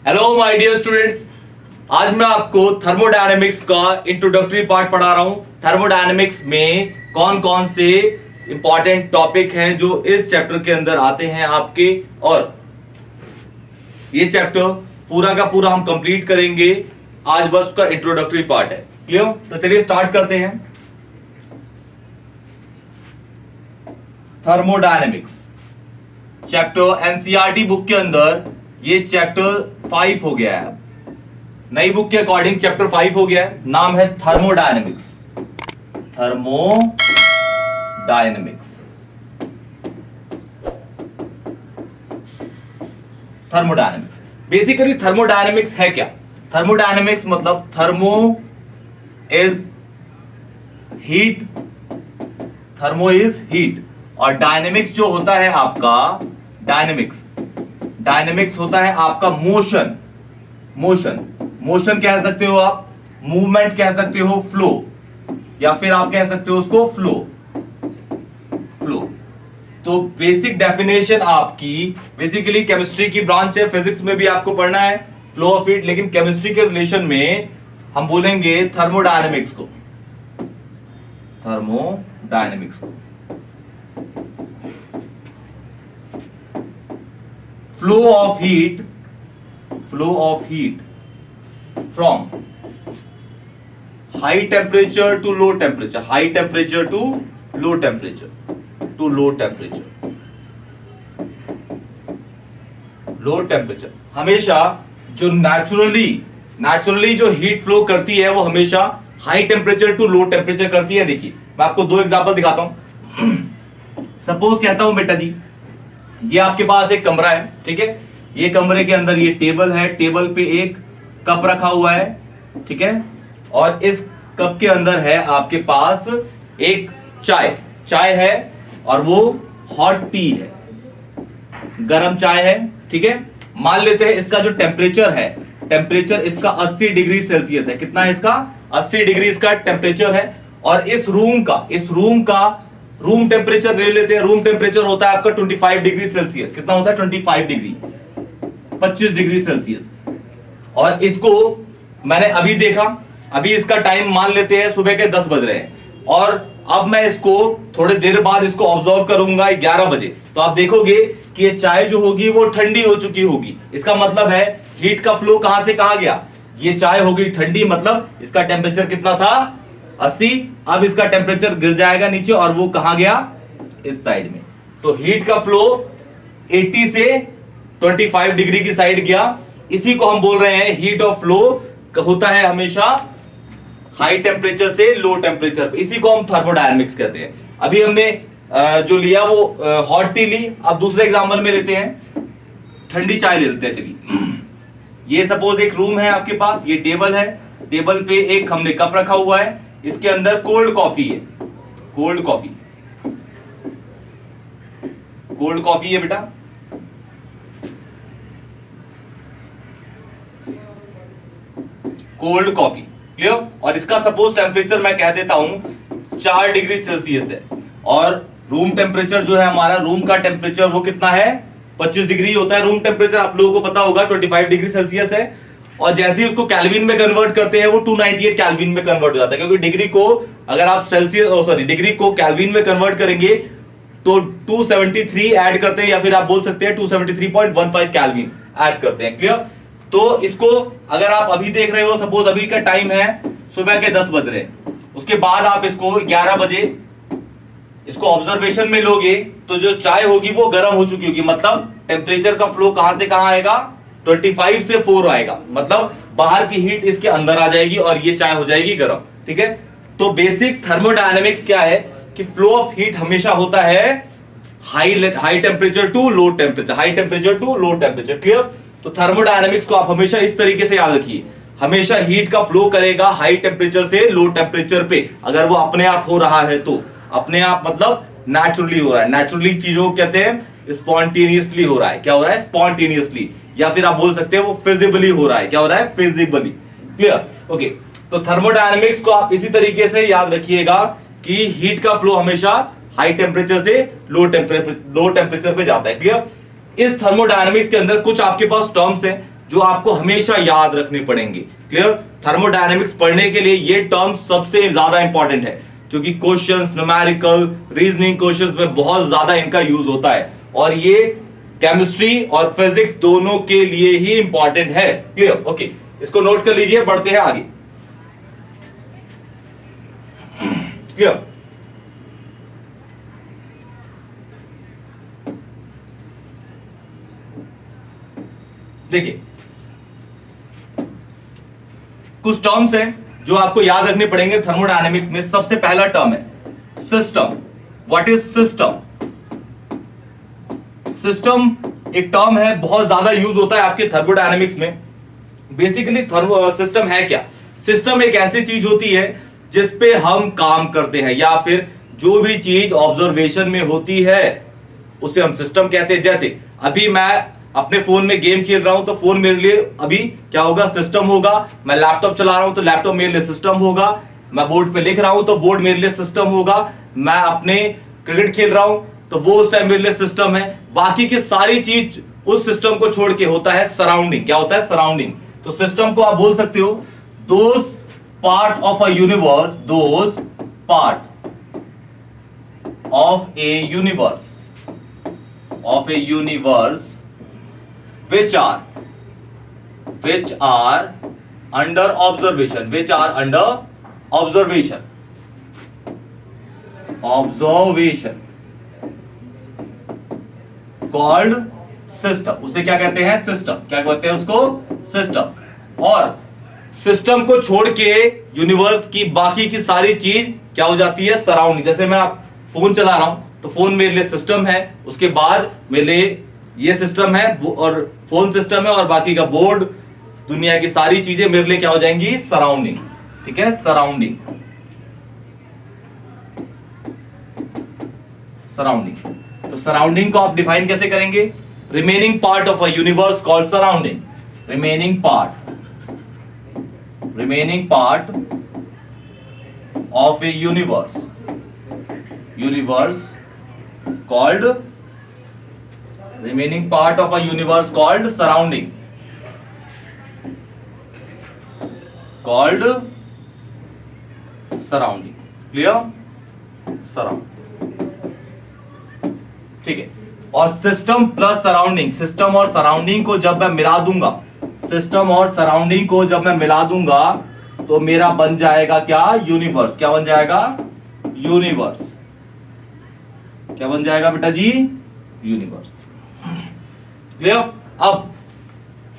Hello my dear students, आज मैं आपको थर्मोडायनेमिक्स का इंट्रोडक्टरी पार्ट पढ़ा रहा हूं। थर्मोडायनेमिक्स में कौन कौन से इंपॉर्टेंट टॉपिक हैं जो इस चैप्टर के अंदर आते हैं आपके, और ये चैप्टर पूरा का पूरा हम कंप्लीट करेंगे आज। बस उसका इंट्रोडक्टरी पार्ट है। क्लियर? तो चलिए स्टार्ट करते हैं। थर्मोडायनेमिक्स चैप्टर एनसीईआरटी बुक के अंदर ये चैप्टर 5 हो गया है। नई बुक के अकॉर्डिंग चैप्टर 5 हो गया है। नाम है thermodynamics. Thermodynamics thermodynamics basically thermodynamics है क्या? थर्मोडायनेमिक्स मतलब thermo is heat, thermo is heat, और डायनेमिक्स जो होता है आपका डायनेमिक्स होता है आपका मोशन। मोशन कह सकते हो आप, मूवमेंट कह सकते हो, फ्लो, या फिर आप कह सकते हो उसको फ्लो। तो बेसिक डेफिनेशन आपकी बेसिकली केमिस्ट्री की ब्रांच है, फिजिक्स में भी आपको पढ़ना है फ्लो ऑफ हीट, लेकिन केमिस्ट्री के रिलेशन में हम बोलेंगे थर्मोडायनेमिक्स को। Flow of heat from high temperature to low temperature, high temperature to low temperature, low temperature. हमेशा जो नेचुरली जो हीट फ्लो करती है वो हमेशा high temperature to low temperature करती है। देखिए मैं आपको दो एग्जांपल दिखाता हूं। सपोज कहता हूं बेटा जी, ये आपके पास एक कमरा है, ठीक है। ये कमरे के अंदर ये टेबल है, टेबल पे एक कप रखा हुआ है, ठीक है, और इस कप के अंदर है आपके पास एक चाय है, और वो हॉट टी है, गरम चाय है, ठीक है। मान लेते हैं इसका जो टेम्परेचर इसका 80 डिग्री सेल्सियस है। कितना है इसका? 80 डिग्री इसका टेम्परेचर है। और इस रूम का रूम टेम्परेचर ले लेते हैं। रूम टेम्परेचर होता है आपका 25 डिग्री सेल्सियस। कितना होता है? 25 डिग्री, 25 डिग्री सेल्सियस। और इसको मैंने अभी देखा, अभी इसका टाइम मान लेते हैं सुबह के 10 बज रहे हैं, और अब मैं इसको थोड़ी देर बाद इसको ऑब्जर्व करूंगा 11 बजे, तो आप देखोगे कि ये चाय जो होगी वो ठंडी हो चुकी होगी। इसका मतलब है हीट का फ्लो कहां से कहां गया? ये चाय होगी ठंडी, मतलब इसका टेम्परेचर कितना था? 80। अब इसका टेम्परेचर गिर जाएगा नीचे, और वो कहां गया? इस साइड में। तो हीट का फ्लो 80 से 25 डिग्री की साइड गया। इसी को हम बोल रहे हैं हीट ऑफ फ्लो होता है हमेशा हाई टेम्परेचर से लो टेम्परेचर पे। इसी को हम थर्मोडायनेमिक्स कहते हैं। अभी हमने जो लिया वो हॉट टी ली। अब दूसरे एग्जांपल में लेते हैं, ठंडी चाय ले लेते हैं। चलिए, ये सपोज एक रूम है आपके पास, ये टेबल है, टेबल पे एक हमने कप रखा हुआ है, इसके अंदर कोल्ड कॉफी है, कोल्ड कॉफी है बेटा। Cold coffee, clear? और इसका सपोज टेम्परेचर मैं कह देता हूं 4 डिग्री सेल्सियस है, और रूम टेम्परेचर जो है हमारा, रूम का टेम्परेचर वो कितना है? 25 डिग्री होता है रूम टेम्परेचर, आप लोगों को पता होगा 25 डिग्री सेल्सियस है। और जैसे ही उसको कैल्विन में कन्वर्ट करते हैं वो 298 कैल्विन में कन्वर्ट हो जाता है, क्योंकि डिग्री को अगर आप डिग्री को कैल्विन में कन्वर्ट करेंगे तो 273 ऐड करते हैं, या फिर आप बोल सकते हैं 273.15 कैल्विन ऐड करते हैं। क्लियर? तो इसको अगर आप अभी देख रहे हो, सपोज अभी का टाइम है सुबह के 10 बज रहे हैं, उसके बाद आप इसको 11 बजे इसको ऑब्जर्वेशन में लोगे तो जो चाय होगी वो गर्म हो चुकी होगी, मतलब टेम्परेचर का फ्लो कहां से कहां आएगा? 25 से 4 आएगा, मतलब बाहर की हीट इसके अंदर आ जाएगी और ये चाय हो जाएगी गर्म, ठीक है। तो बेसिक थर्मोडायनेमिक्स क्या है कि फ्लो ऑफ हीट हमेशा होता है high temperature to low temperature, high temperature to low temperature. Clear? तो थर्मोडायनेमिक्स को आप हमेशा इस तरीके से याद रखिए, हमेशा हीट का फ्लो करेगा हाई टेम्परेचर से लो टेम्परेचर पे, अगर वो अपने आप हो रहा है तो। अपने आप मतलब नेचुरली हो रहा है। नेचुरली चीजों को कहते हैं स्पॉन्टेनियसली हो रहा है। क्या हो रहा है? स्पॉन्टेनियसली, या फिर आप बोल सकते हैं वो फिजिबली हो रहा है। क्या हो रहा है? फिजिबली। क्लियर? ओके। तो थर्मोडायनेमिक्स को आप इसी तरीके से याद रखिएगा कि हीट का फ्लो हमेशा हाई टेम्परेचर से लो टेम्परेचर पे जाता है। क्लियर? इस थर्मोडायनामिक्स के अंदर कुछ आपके पास टर्म्स हैं जो आपको हमेशा याद रखने पड़ेंगे। क्लियर? थर्मोडायनेमिक्स पढ़ने के लिए ये टर्म सबसे ज्यादा इंपॉर्टेंट है, क्योंकि क्वेश्चंस, न्यूमेरिकल, रीजनिंग क्वेश्चंस में बहुत ज्यादा इनका यूज होता है, और ये केमिस्ट्री और फिजिक्स दोनों के लिए ही इंपॉर्टेंट है। क्लियर? ओके, इसको नोट कर लीजिए, बढ़ते हैं आगे। क्लियर? देखिए, कुछ टर्म्स हैं जो आपको याद रखने पड़ेंगे थर्मोडायनेमिक्स में। सबसे पहला टर्म है system. What is system? System एक टर्म है, बहुत ज्यादा यूज होता है आपके थर्मोडायनेमिक्स में। बेसिकली सिस्टम है क्या? सिस्टम एक ऐसी चीज होती है जिसपे हम काम करते हैं, या फिर जो भी चीज ऑब्जर्वेशन में होती है उसे हम सिस्टम कहते हैं। जैसे अभी मैं अपने फोन में गेम खेल रहा हूं तो फोन मेरे लिए अभी क्या होगा? सिस्टम होगा। मैं लैपटॉप चला रहा हूं तो लैपटॉप मेरे लिए सिस्टम होगा। मैं बोर्ड पे लिख रहा हूं तो बोर्ड मेरे लिए सिस्टम होगा। मैं अपने क्रिकेट खेल रहा हूं तो वो उस टाइम मेरे लिए सिस्टम है। बाकी की सारी चीज उस सिस्टम को छोड़ के होता है सराउंडिंग। क्या होता है? सराउंडिंग। तो सिस्टम को आप बोल सकते हो those part of a universe, those part of A universe, of A universe which are under observation, which are under observation called system। उसे क्या कहते हैं? सिस्टम। क्या कहते हैं उसको? सिस्टम। और सिस्टम को छोड़ के यूनिवर्स की बाकी की सारी चीज क्या हो जाती है? सराउंडिंग। जैसे मैं आप फोन चला रहा हूं तो फोन मेरे लिए सिस्टम है, उसके बाद मेरे लिए ये सिस्टम है और फोन सिस्टम है, और बाकी का बोर्ड, दुनिया की सारी चीजें मेरे लिए क्या हो जाएंगी? सराउंडिंग। ठीक है? सराउंडिंग। सराउंडिंग। तो सराउंडिंग को आप डिफाइन कैसे करेंगे? Remaining part of a universe called surrounding. Remaining part of A universe called remaining part of a universe called surrounding, clear? surround। ठीक है। और सिस्टम प्लस सराउंडिंग, सिस्टम और सराउंडिंग को जब मैं मिला दूंगा, सिस्टम और सराउंडिंग को जब मैं मिला दूंगा तो मेरा बन जाएगा क्या? यूनिवर्स। क्या बन जाएगा? यूनिवर्स। क्या बन जाएगा बेटा जी? यूनिवर्स। क्लियर? अब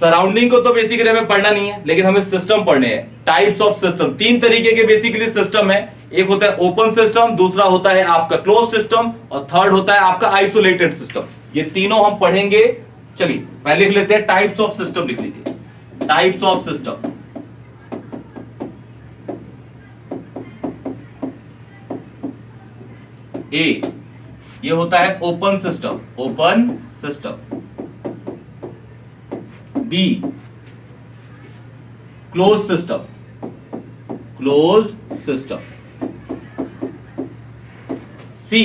सराउंडिंग को तो बेसिकली हमें पढ़ना नहीं है, लेकिन हमें सिस्टम पढ़ने हैं। टाइप्स ऑफ सिस्टम, तीन तरीके के बेसिकली सिस्टम है। एक होता है ओपन सिस्टम, दूसरा होता है आपका क्लोज सिस्टम, और थर्ड होता है आपका आइसोलेटेड सिस्टम। ये तीनों हम पढ़ेंगे। चलिए पहले लिख लेते हैं टाइप्स ऑफ सिस्टम। लिख लीजिए टाइप्स ऑफ सिस्टम। ए, ये होता है open system, open system. B, close system, close system. C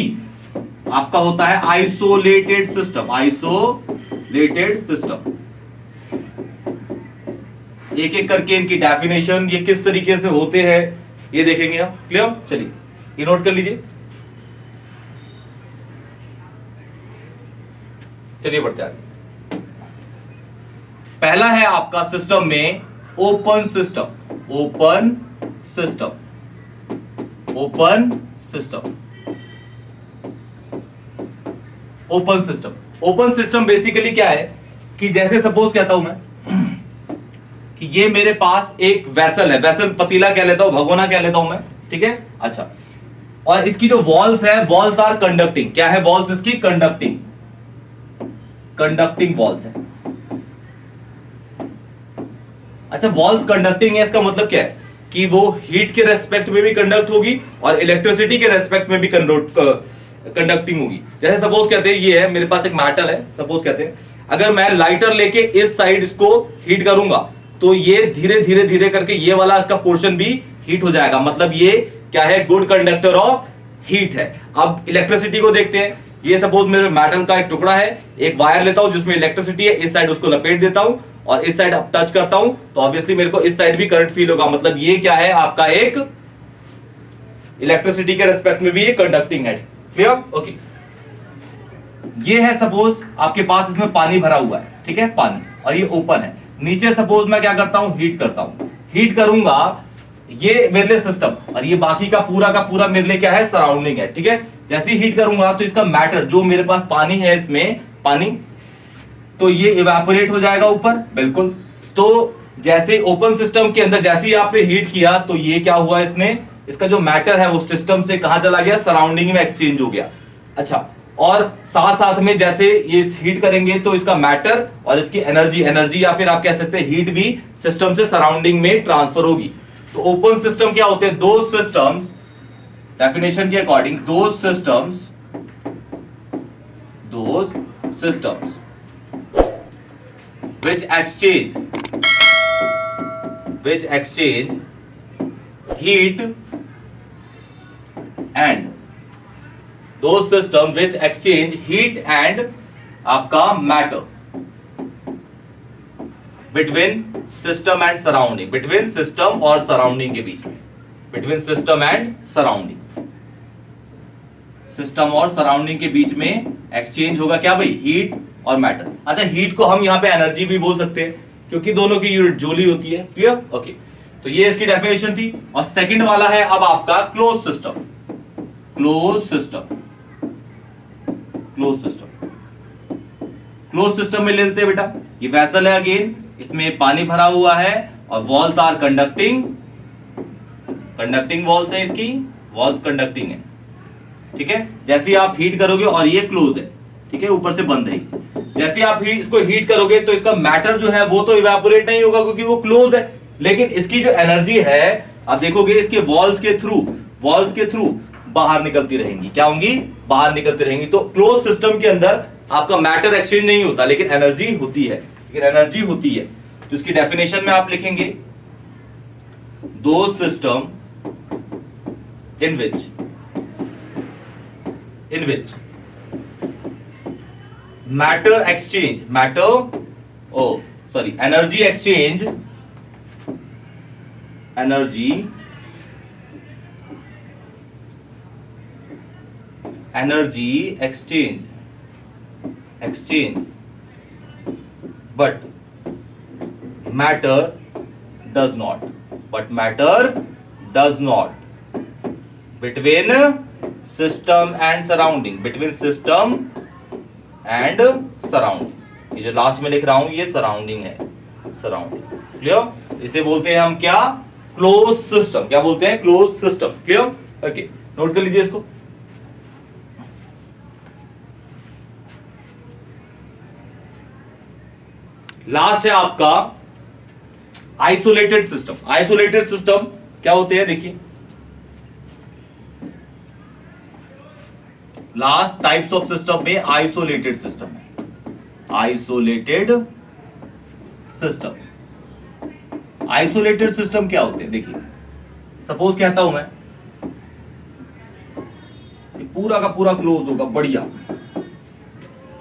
आपका होता है आइसोलेटेड सिस्टम, आइसोलेटेड सिस्टम। एक एक करके इनकी डेफिनेशन, ये किस तरीके से होते हैं, ये देखेंगे हम। क्लियर? चलिए ये नोट कर लीजिए। चलिए बढ़ते आगे। पहला है आपका सिस्टम में open system, open system, open system, open system. Open system basically क्या है कि जैसे सपोज कहता हूं मैं कि ये मेरे पास एक वेसल है, वेसल पतीला कह लेता हूं, भगोना कह लेता हूं मैं। ठीक है? अच्छा, और इसकी जो वॉल्स है, वॉल्स आर कंडक्टिंग। क्या है वॉल्स इसकी? कंडक्टिंग, कंडक्टिंग वॉल्स है। अच्छा, वॉल्स कंडक्टिंग है, इसका मतलब क्या है कि वो हीट के रेस्पेक्ट में भी कंडक्ट होगी और इलेक्ट्रिसिटी के रेस्पेक्ट में भी कंडक्टिंग होगी। जैसे सपोज कहते हैं ये है मेरे पास एक मेटल है, सपोज कहते हैं अगर मैं लाइटर लेके इस साइड इसको हीट करूंगा तो ये धीरे धीरे धीरे करके ये वाला इसका पोर्शन भी हीट हो जाएगा। मतलब ये क्या है? गुड कंडक्टर ऑफ हीट है। अब इलेक्ट्रिसिटी को देखते हैं। ये सपोज मेरे मेटल का एक टुकड़ा है, एक वायर लेता हूं जिसमें इलेक्ट्रिसिटी है, इस साइड उसको लपेट देता हूं और इस साइड अब टच करता हूं तो ऑब्वियसली मेरे को इस साइड भी करंट फील होगा, मतलब ये क्या है आपका एक इलेक्ट्रिसिटी के रेस्पेक्ट में भी ये कंडक्टिंग है। क्लियर? ओके। ये है सपोज आपके पास इसमें पानी भरा हुआ है, ठीक है, पानी, और ये ओपन है। नीचे सपोज मैं क्या करता हूं, हीट करता हूं। हीट करूंगा, ये मेरे लिए सिस्टम, और ये बाकी का पूरा मेरे लिए क्या है, सराउंडिंग है, ठीक है। जैसे ही हीट करूंगा तो इसका मैटर, जो मेरे पास पानी है, इसमें पानी, तो ये इवेपोरेट हो जाएगा ऊपर, बिल्कुल। तो जैसे ओपन सिस्टम के अंदर जैसे ही आपने हीट किया तो ये क्या हुआ, इसमें इसका जो मैटर है वो सिस्टम से कहां चला गया, सराउंडिंग में एक्सचेंज हो गया। अच्छा, और साथ साथ में जैसे ये हीट करेंगे तो इसका मैटर और इसकी एनर्जी या फिर आप कह सकते हैं हीट भी सिस्टम से सराउंडिंग में ट्रांसफर होगी। तो ओपन सिस्टम क्या होते हैं, दो सिस्टम्स, डेफिनेशन के अकॉर्डिंग दो systems which exchange heat and those system which exchange heat and आपका matter between system and surrounding, between system और surrounding के बीच में, between system and surrounding, system और सराउंडिंग के बीच में एक्सचेंज होगा क्या भाई, हीट और मैटर। अच्छा, हीट को हम यहाँ पे एनर्जी भी बोल सकते हैं क्योंकि दोनों की यूनिट जूल ही होती है। क्लियर? ओके। तो ये इसकी डेफिनेशन थी। और सेकंड वाला है अब आपका क्लोज सिस्टम। क्लोज सिस्टम में ले लेते हैं बेटा, ये वेसल है, अगेन इसमें पानी भरा हुआ है और वॉल्स आर कंडक्टिंग वॉल्स है, इसकी वॉल्स कंडक्टिंग है, ठीक है। जैसे ही आप हीट करोगे, और ये क्लोज है, ठीक है, ऊपर से बंद है, जैसे ही आप इसको हीट करोगे तो इसका मैटर जो है वो तो इवेपोरेट नहीं होगा क्योंकि वो क्लोज है, लेकिन इसकी जो एनर्जी है आप देखोगे इसके वॉल्स के थ्रू बाहर निकलती रहेंगी। क्या होंगी? बाहर निकलती रहेंगी। तो क्लोज सिस्टम के अंदर आपका मैटर एक्सचेंज नहीं होता लेकिन एनर्जी होती है, तो इसकी डेफिनेशन में आप लिखेंगे, दो system in which energy exchange but matter does not between system and surrounding, ये जो लास्ट में लिख रहा हूं ये सराउंडिंग है, क्लियर? इसे बोलते हैं हम क्या, क्लोज सिस्टम। क्या बोलते हैं? Close system. Clear? Okay, note कर लीजिए इसको। लास्ट है आपका आइसोलेटेड सिस्टम। आइसोलेटेड सिस्टम क्या होते हैं, देखिए, लास्ट टाइप्स ऑफ सिस्टम में आइसोलेटेड सिस्टम है। आइसोलेटेड सिस्टम क्या होते हैं, देखिए, सपोज कहता हूं मैं पूरा का पूरा क्लोज होगा, बढ़िया,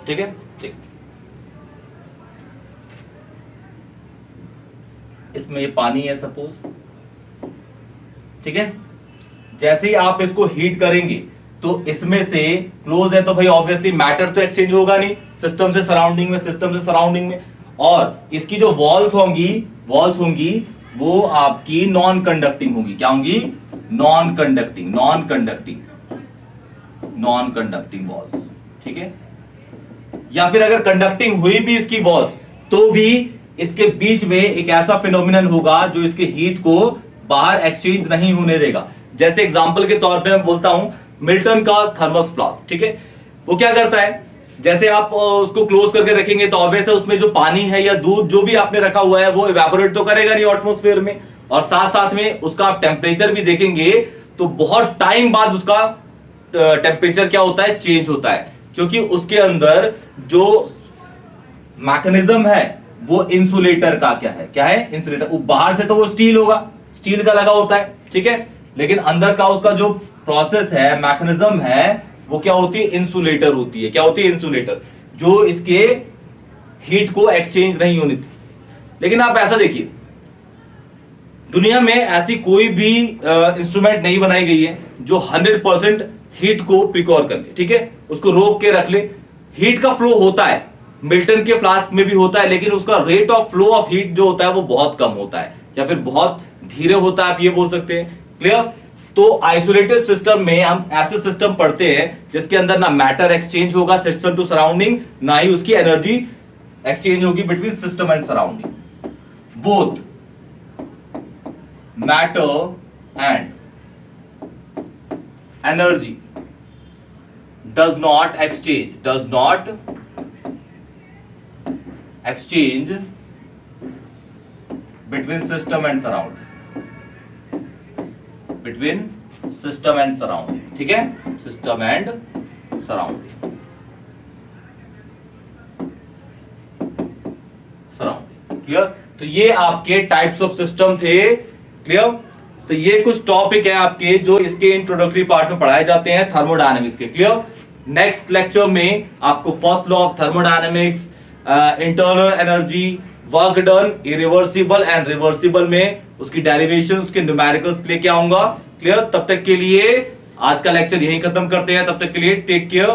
ठीक है, ठीक, इसमें ये पानी है सपोज, ठीक है। जैसे ही आप इसको हीट करेंगे तो इसमें से क्लोज है तो भाई ऑब्वियसली मैटर तो एक्सचेंज होगा नहीं, सिस्टम से सराउंडिंग में, और इसकी जो वॉल्स होंगी वो आपकी नॉन कंडक्टिंग होगी। क्या होंगी? नॉन कंडक्टिंग वॉल्स, ठीक है। या फिर अगर कंडक्टिंग हुई भी इसकी वॉल्स तो भी इसके बीच में एक ऐसा फिनोमिनन होगा जो इसके हीट को बाहर एक्सचेंज नहीं होने देगा। जैसे एग्जांपल के तौर पे मैं बोलता हूं मिल्टन का थर्मस फ्लास्क, ठीक है, वो क्या करता है, जैसे आप उसको क्लोज करके रखेंगे तो ऑब्वियस है उसमें जो पानी है या दूध जो भी आपने रखा हुआ है वो इवेपोरेट तो करेगा नहीं एटमॉस्फेयर में, और साथ साथ में उसका आप टेम्परेचर भी देखेंगे तो बहुत टाइम बाद उसका टेम्परेचर क्या होता है, चेंज होता है, क्योंकि उसके अंदर जो मैकेनिज्म है वो इंसुलेटर का क्या है इंसुलेटर। बाहर से तो वो स्टील का लगा होता है, ठीक है, लेकिन अंदर का उसका जो प्रोसेस है, मैकेनिज्म है, वो क्या होती है, इंसुलेटर होती है। क्या होती है? इंसुलेटर, जो इसके हीट को एक्सचेंज नहीं होने लेकिन आप ऐसा देखिए, दुनिया में ऐसी कोई भी इंस्ट्रूमेंट नहीं बनाई गई है जो 100% हीट को प्रिकॉर कर ले, ठीक है, उसको रोक के रख ले। हीट का फ्लो होता है, मिल्टन के फ्लास्क में भी होता है, लेकिन उसका rate of flow of heat जो होता है वो बहुत कम होता है, या फिर बहुत धीरे होता है, आप ये बोल सकते हैं। क्लियर? तो आइसोलेटेड सिस्टम में हम ऐसे सिस्टम पढ़ते हैं जिसके अंदर ना मैटर एक्सचेंज होगा सिस्टम टू सराउंडिंग, ना ही उसकी एनर्जी एक्सचेंज होगी between system and surrounding. Both matter and energy does not exchange between system and surrounding, ठीक है, सिस्टम एंड सराउंडिंग। क्लियर? तो ये आपके टाइप्स ऑफ सिस्टम थे। क्लियर? तो ये कुछ टॉपिक है आपके जो इसके इंट्रोडक्टरी पार्ट में पढ़ाए जाते हैं थर्मोडायनेमिक्स के। क्लियर? नेक्स्ट लेक्चर में आपको first law of thermodynamics, internal energy, work done, irreversible and reversible में उसकी डेरिवेशन, उसके न्यूमेरिकल्स लेके आऊंगा। क्लियर? तब तक के लिए आज का लेक्चर यहीं खत्म करते हैं। तब तक के लिए टेक केयर।